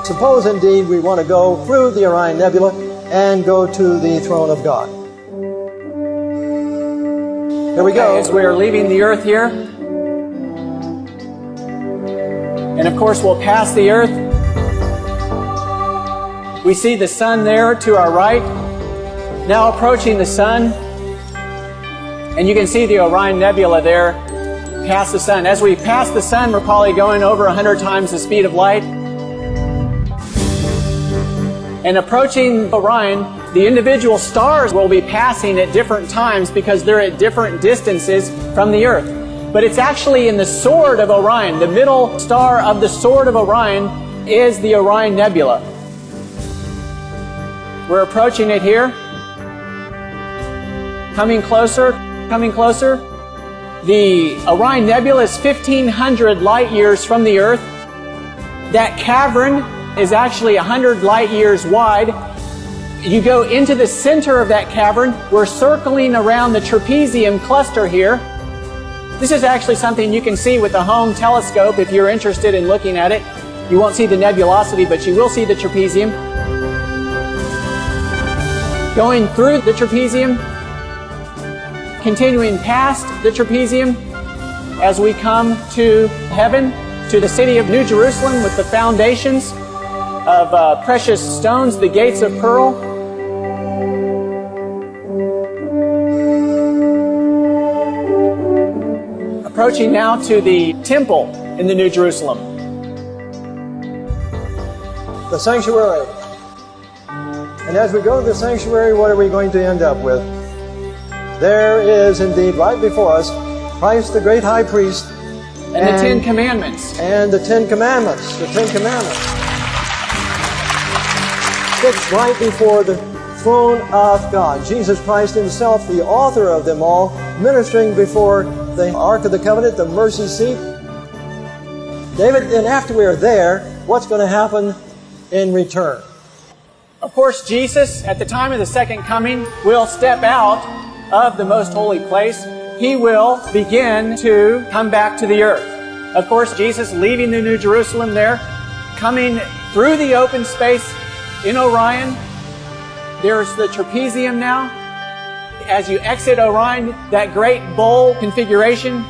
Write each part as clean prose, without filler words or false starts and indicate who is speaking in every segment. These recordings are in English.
Speaker 1: Suppose indeed we want to go through the Orion Nebula and go to the throne of God. Here we go.
Speaker 2: As we're leaving the earth here, and of course we'll pass the earth. We see the sun there to our right. Now approaching the sun, and you can see the Orion Nebula there past the sun. As we pass the sun, we're probably going over 100 times the speed of light. And approaching Orion, the individual stars will be passing at different times because they're at different distances from the earth. But it's actually in the sword of Orion. The middle star of the sword of Orion is the Orion Nebula. We're approaching it here. Coming closer, coming closer. The Orion Nebula is 1,500 light years from the earth. That cavern is actually 100 light years wide. You go into the center of that cavern. We're circling around the trapezium cluster here. This is actually something you can see with the home telescope if you're interested in looking at it. You won't see the nebulosity, but you will see the trapezium. Going through the trapezium, continuing past the trapezium as we come to heaven, to the city of New Jerusalem with the foundations of precious stones, the gates of pearl. Approaching now to the temple in the New Jerusalem.
Speaker 1: The sanctuary. And as we go to the sanctuary, what are we going to end up with? There is indeed right before us Christ the great high priest
Speaker 2: and the Ten Commandments.
Speaker 1: And the Ten Commandments. The Ten Commandments. Fixed right before the throne of God. Jesus Christ himself, the author of them all, ministering before the Ark of the Covenant, the mercy seat. David, and after we are there, what's going to happen in return?
Speaker 2: Of course, Jesus, at the time of the second coming, will step out of the most holy place. He will begin to come back to the earth. Of course, Jesus leaving the New Jerusalem there, coming through the open space in Orion. There's the trapezium now. As you exit Orion, that great bowl configuration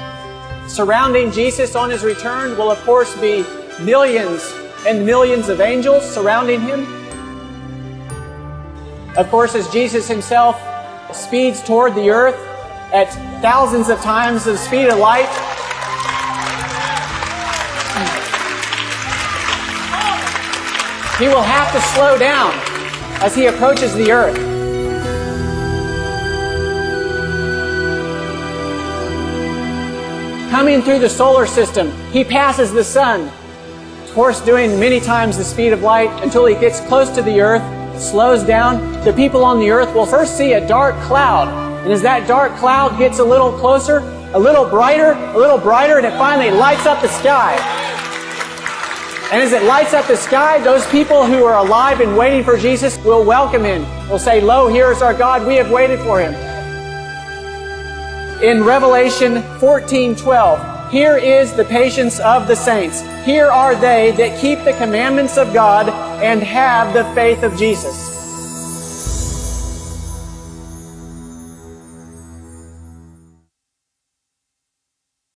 Speaker 2: surrounding Jesus on his return will of course be millions and millions of angels surrounding him. Of course, as Jesus himself speeds toward the earth at thousands of times the speed of light, he will have to slow down as he approaches the earth. Coming through the solar system, he passes the sun, of course doing many times the speed of light until he gets close to the earth, slows down. The people on the earth will first see a dark cloud. And as that dark cloud gets a little closer, a little brighter, and it finally lights up the sky. And as it lights up the sky, those people who are alive and waiting for Jesus will welcome him. Will say, "Lo, here is our God. We have waited for him." In Revelation 14:12, here is the patience of the saints. Here are they that keep the commandments of God and have the faith of Jesus.